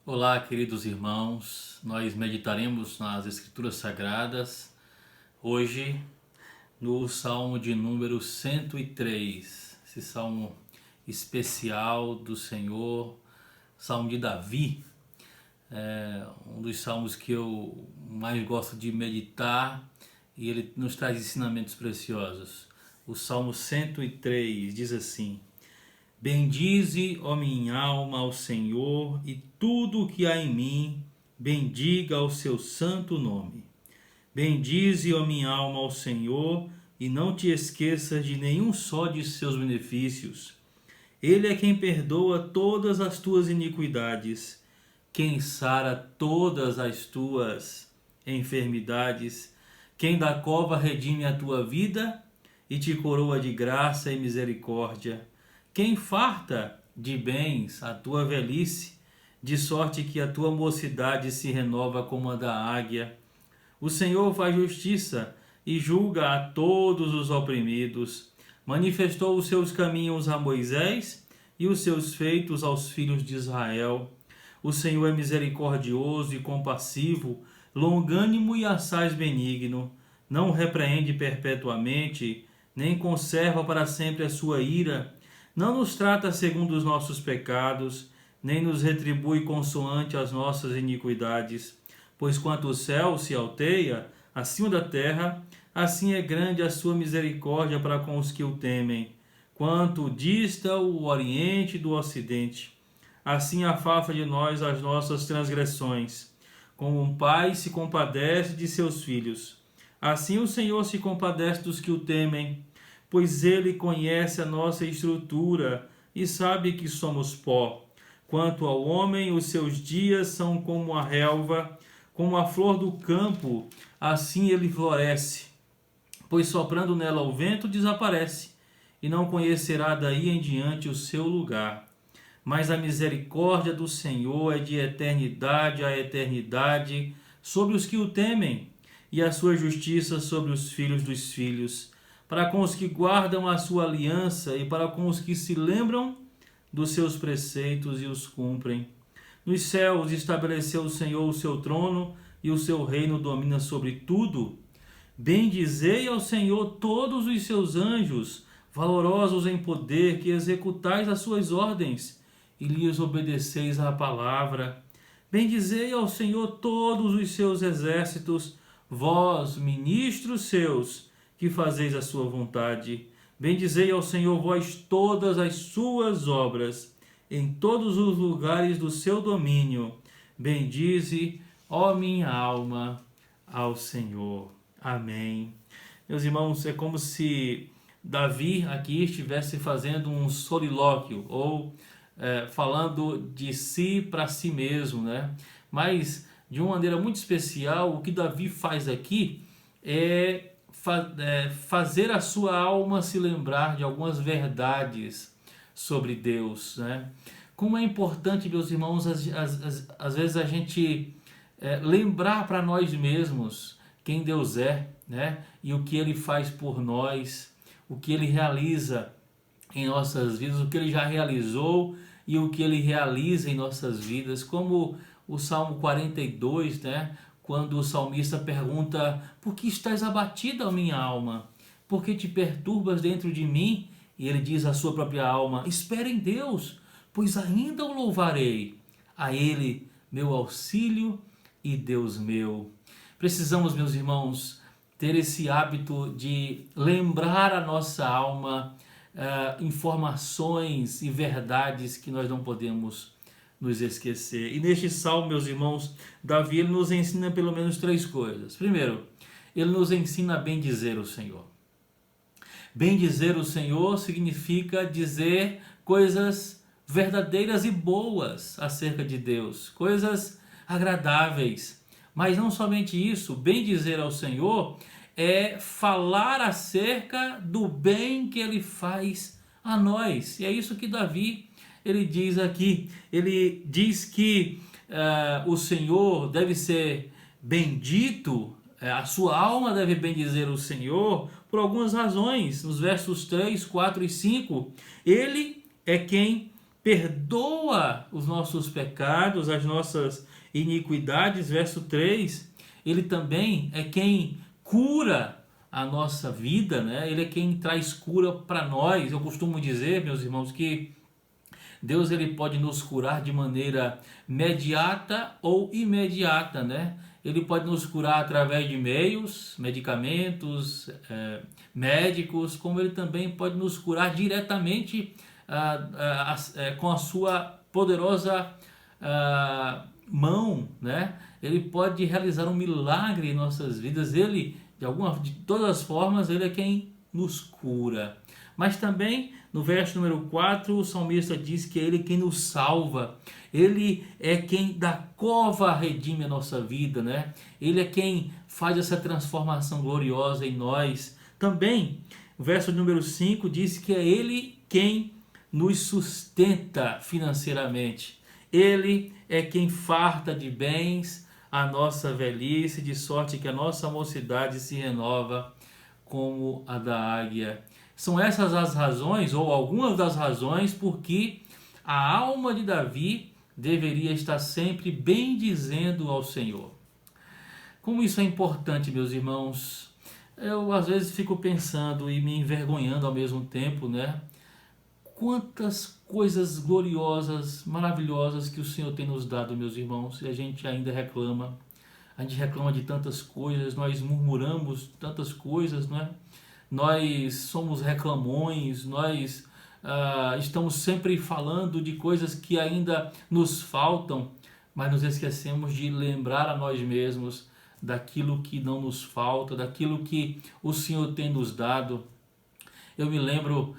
Olá, queridos irmãos, nós meditaremos nas Escrituras Sagradas hoje no Salmo de número 103, esse salmo especial do Senhor, Salmo de Davi, um dos salmos que eu mais gosto de meditar e ele nos traz ensinamentos preciosos. O Salmo 103 diz assim: Bendize, ó minha alma, ao Senhor, e tudo o que há em mim, bendiga o seu santo nome. Bendize, ó minha alma, ao Senhor, e não te esqueças de nenhum só de seus benefícios. Ele é quem perdoa todas as tuas iniquidades, quem sara todas as tuas enfermidades, quem da cova redime a tua vida e te coroa de graça e misericórdia, quem farta de bens a tua velhice, de sorte que a tua mocidade se renova como a da águia. O Senhor faz justiça e julga a todos os oprimidos. Manifestou os seus caminhos a Moisés e os seus feitos aos filhos de Israel. O Senhor é misericordioso e compassivo, longânimo e assaz benigno. Não repreende perpetuamente, nem conserva para sempre a sua ira. Não nos trata segundo os nossos pecados, nem nos retribui consoante as nossas iniquidades. Pois quanto o céu se alteia acima da terra, assim é grande a sua misericórdia para com os que o temem. Quanto dista o oriente do ocidente, assim afasta de nós as nossas transgressões. Como um pai se compadece de seus filhos, assim o Senhor se compadece dos que o temem, pois ele conhece a nossa estrutura e sabe que somos pó. Quanto ao homem, os seus dias são como a relva, como a flor do campo, assim ele floresce, pois soprando nela o vento desaparece, e não conhecerá daí em diante o seu lugar. Mas a misericórdia do Senhor é de eternidade a eternidade sobre os que o temem, e a sua justiça sobre os filhos dos filhos, para com os que guardam a sua aliança e para com os que se lembram dos seus preceitos e os cumprem. Nos céus estabeleceu o Senhor o seu trono e o seu reino domina sobre tudo. Bendizei ao Senhor todos os seus anjos, valorosos em poder, que executais as suas ordens e lhes obedeceis à palavra. Bendizei ao Senhor todos os seus exércitos, vós, ministros seus, que fazeis a sua vontade. Bendizei ao Senhor vós todas as suas obras, em todos os lugares do seu domínio. Bendize, ó minha alma, ao Senhor. Amém. Meus irmãos, é como se Davi aqui estivesse fazendo um solilóquio, ou falando de si para si mesmo, né? Mas, de uma maneira muito especial, o que Davi faz aqui é fazer a sua alma se lembrar de algumas verdades sobre Deus, né? Como é importante, meus irmãos, às vezes a gente lembrar para nós mesmos quem Deus é, né? E o que Ele faz por nós, o que Ele realiza em nossas vidas, o que Ele já realizou e o que Ele realiza em nossas vidas, como o Salmo 42, né? Quando o salmista pergunta: por que estás abatida, ó minha alma? Por que te perturbas dentro de mim? E ele diz à sua própria alma: espera em Deus, pois ainda o louvarei. A Ele, meu auxílio e Deus meu. Precisamos, meus irmãos, ter esse hábito de lembrar a nossa alma informações e verdades que nós não podemos nos esquecer. E neste salmo, meus irmãos, Davi ele nos ensina pelo menos três coisas. Primeiro, ele nos ensina a bendizer o Senhor. Bendizer o Senhor significa dizer coisas verdadeiras e boas acerca de Deus, coisas agradáveis. Mas não somente isso, bendizer ao Senhor é falar acerca do bem que Ele faz a nós. E é isso que Davi ele diz aqui. Ele diz que o Senhor deve ser bendito, a sua alma deve bendizer o Senhor por algumas razões. Nos versos 3, 4 e 5, Ele é quem perdoa os nossos pecados, as nossas iniquidades. Verso 3, Ele também é quem cura a nossa vida, né? Ele é quem traz cura para nós. Eu costumo dizer, meus irmãos, que Deus ele pode nos curar de maneira imediata ou imediata, né? Ele pode nos curar através de meios, medicamentos, médicos, como ele também pode nos curar diretamente com a sua poderosa mão, né? Ele pode realizar um milagre em nossas vidas. Ele, de todas as formas, ele é quem nos cura. Mas também no verso número 4, o salmista diz que é ele quem nos salva. Ele é quem da cova redime a nossa vida, né? Ele é quem faz essa transformação gloriosa em nós. Também, o verso número 5 diz que é ele quem nos sustenta financeiramente. Ele é quem farta de bens a nossa velhice, de sorte que a nossa mocidade se renova como a da águia. São essas as razões, ou algumas das razões, porque a alma de Davi deveria estar sempre bendizendo ao Senhor. Como isso é importante, meus irmãos. Eu às vezes fico pensando e me envergonhando ao mesmo tempo, né? Quantas coisas gloriosas, maravilhosas que o Senhor tem nos dado, meus irmãos, e a gente ainda reclama. A gente reclama de tantas coisas, nós murmuramos tantas coisas, não é? Nós somos reclamões, nós estamos sempre falando de coisas que ainda nos faltam, mas nos esquecemos de lembrar a nós mesmos daquilo que não nos falta, daquilo que o Senhor tem nos dado. Eu me lembro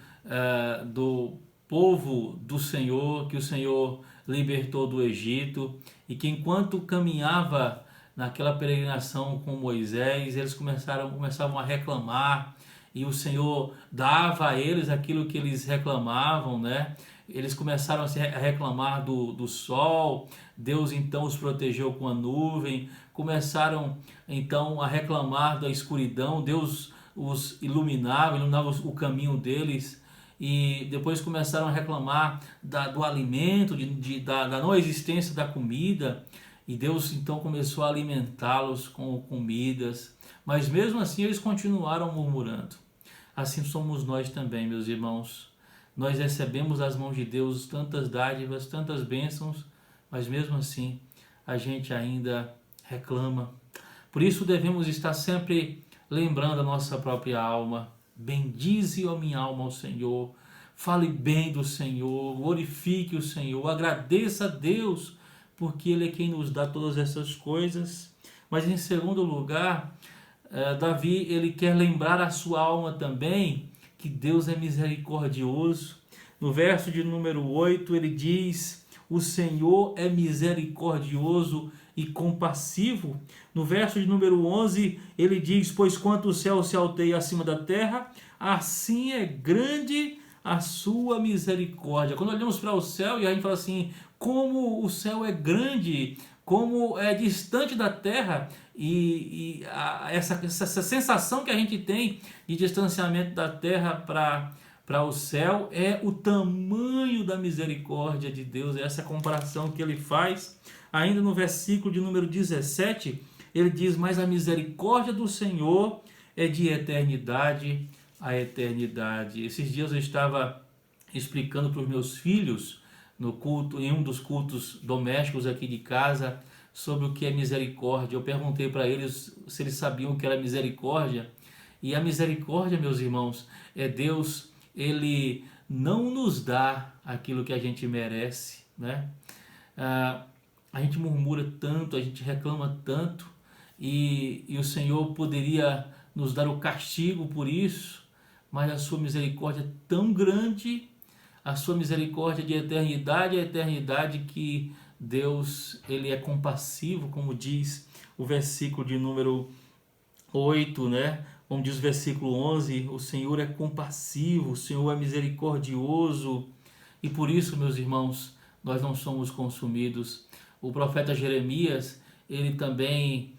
do povo do Senhor, que o Senhor libertou do Egito, e que enquanto caminhava naquela peregrinação com Moisés, eles começavam a reclamar, e o Senhor dava a eles aquilo que eles reclamavam, né? Eles começaram a reclamar do sol, Deus então os protegeu com a nuvem, começaram então a reclamar da escuridão, Deus os iluminava o caminho deles, e depois começaram a reclamar do alimento, da não existência da comida, e Deus então começou a alimentá-los com comidas, mas mesmo assim eles continuaram murmurando. Assim somos nós também, meus irmãos. Nós recebemos das mãos de Deus tantas dádivas, tantas bênçãos, mas mesmo assim a gente ainda reclama. Por isso devemos estar sempre lembrando a nossa própria alma. Bendize a minha alma ao Senhor, fale bem do Senhor, glorifique o Senhor, agradeça a Deus, porque Ele é quem nos dá todas essas coisas. Mas em segundo lugar, Davi ele quer lembrar a sua alma também que Deus é misericordioso. No verso de número 8 ele diz: o Senhor é misericordioso e compassivo. No verso de número 11 ele diz: pois quanto o céu se alteia acima da terra, assim é grande a sua misericórdia. Quando olhamos para o céu e a gente fala assim, como o céu é grande, como é distante da terra, essa sensação que a gente tem de distanciamento da terra para o céu é o tamanho da misericórdia de Deus, é essa comparação que ele faz. Ainda no versículo de número 17, ele diz: mas a misericórdia do Senhor é de eternidade a eternidade. Esses dias eu estava explicando para os meus filhos no culto, em um dos cultos domésticos aqui de casa, sobre o que é misericórdia. Eu perguntei para eles se eles sabiam o que era misericórdia. E a misericórdia, meus irmãos, é Deus, Ele não nos dá aquilo que a gente merece, né? A gente murmura tanto, a gente reclama tanto, e o Senhor poderia nos dar o castigo por isso, mas a sua misericórdia é tão grande, a sua misericórdia de eternidade a eternidade, que Deus, ele é compassivo, como diz o versículo de número 8, né? Como diz o versículo 11, o Senhor é compassivo, o Senhor é misericordioso, e por isso, meus irmãos, nós não somos consumidos. O profeta Jeremias, ele também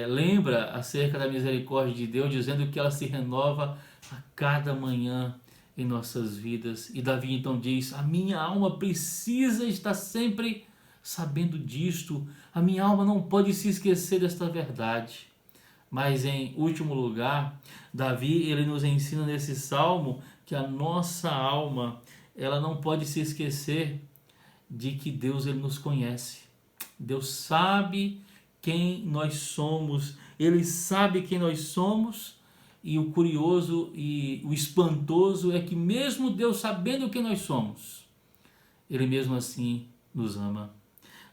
lembra acerca da misericórdia de Deus, dizendo que ela se renova a cada manhã. em nossas vidas. E Davi então diz: a minha alma precisa estar sempre sabendo disto, a minha alma não pode se esquecer desta verdade. Mas em último lugar, Davi ele nos ensina nesse salmo que a nossa alma ela não pode se esquecer de que Deus ele nos conhece. Deus sabe quem nós somos, Ele sabe quem nós somos, e o curioso e o espantoso é que mesmo Deus sabendo quem nós somos, Ele mesmo assim nos ama.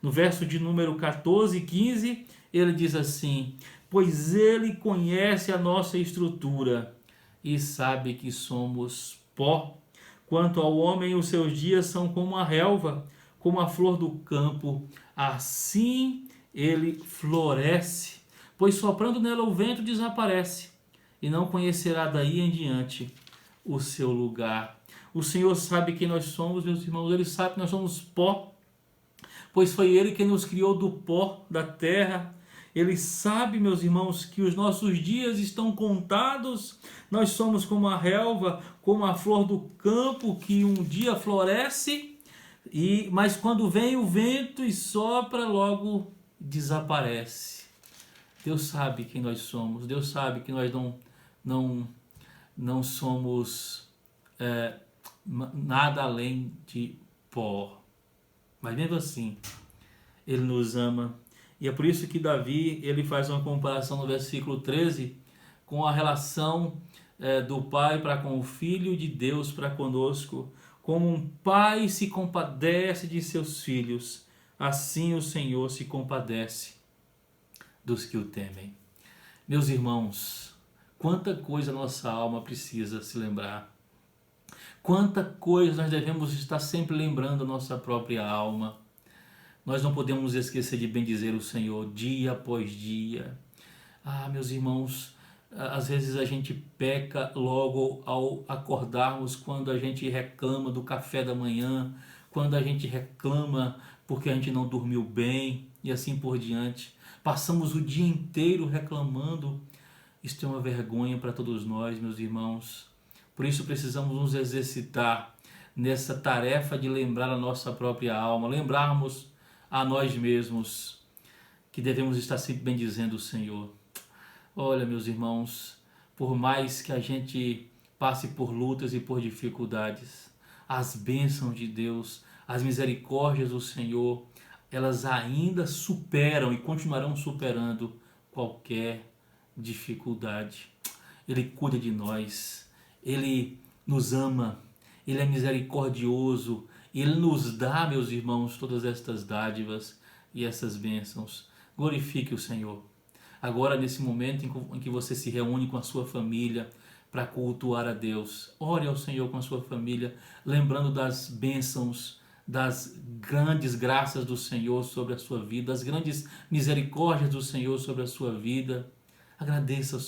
No verso de número 14 e 15, ele diz assim: pois Ele conhece a nossa estrutura e sabe que somos pó. Quanto ao homem, os seus dias são como a relva, como a flor do campo, assim ele floresce, pois soprando nela o vento desaparece, e não conhecerá daí em diante o seu lugar. O Senhor sabe quem nós somos, meus irmãos, Ele sabe que nós somos pó, pois foi Ele quem nos criou do pó da terra. Ele sabe, meus irmãos, que os nossos dias estão contados. Nós somos como a relva, como a flor do campo que um dia floresce, mas quando vem o vento e sopra, logo desaparece. Deus sabe quem nós somos. Deus sabe que nós não somos nada além de pó. Mas mesmo assim, Ele nos ama. E é por isso que Davi ele faz uma comparação no versículo 13 com a relação do pai para com o filho, de Deus para conosco. Como um pai se compadece de seus filhos, assim o Senhor se compadece dos que o temem. Meus irmãos, quanta coisa nossa alma precisa se lembrar. Quanta coisa nós devemos estar sempre lembrando a nossa própria alma. Nós não podemos esquecer de bendizer o Senhor dia após dia. Meus irmãos, às vezes a gente peca logo ao acordarmos, quando a gente reclama do café da manhã, quando a gente reclama porque a gente não dormiu bem e assim por diante. Passamos o dia inteiro reclamando. Isso é uma vergonha para todos nós, meus irmãos. Por isso precisamos nos exercitar nessa tarefa de lembrar a nossa própria alma, lembrarmos a nós mesmos que devemos estar sempre bendizendo o Senhor. Olha, meus irmãos, por mais que a gente passe por lutas e por dificuldades, as bênçãos de Deus, as misericórdias do Senhor, elas ainda superam e continuarão superando qualquer dificuldade. Ele cuida de nós, Ele nos ama, Ele é misericordioso, Ele nos dá, meus irmãos, todas estas dádivas e essas bênçãos. Glorifique o Senhor. Agora, nesse momento em que você se reúne com a sua família para cultuar a Deus, ore ao Senhor com a sua família, lembrando das bênçãos, das grandes graças do Senhor sobre a sua vida, das grandes misericórdias do Senhor sobre a sua vida. Agradeça ao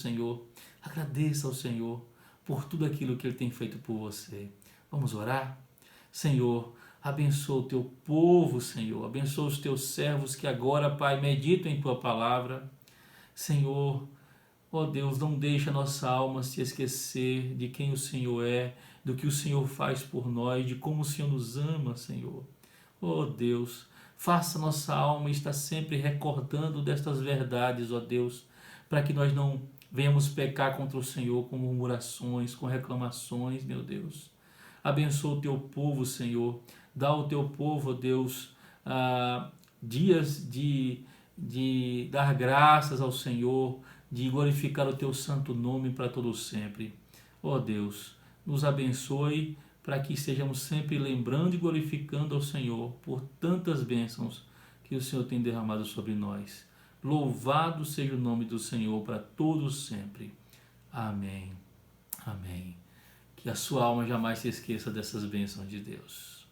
Senhor por tudo aquilo que Ele tem feito por você. Vamos orar? Senhor, abençoa o teu povo, Senhor, abençoa os teus servos que agora, Pai, meditam em tua palavra. Senhor, ó Deus, não deixa a nossa alma se esquecer de quem o Senhor é, do que o Senhor faz por nós, de como o Senhor nos ama, Senhor. Ó Deus, faça nossa alma estar sempre recordando destas verdades, ó Deus, para que nós não venhamos pecar contra o Senhor com murmurações, com reclamações, meu Deus. Abençoa o teu povo, Senhor. Dá ao teu povo, ó Deus, dias de dar graças ao Senhor, de glorificar o teu santo nome para todo sempre. Ó Deus, nos abençoe para que estejamos sempre lembrando e glorificando ao Senhor por tantas bênçãos que o Senhor tem derramado sobre nós. Louvado seja o nome do Senhor para todos sempre. Amém. Amém. Que a sua alma jamais se esqueça dessas bênçãos de Deus.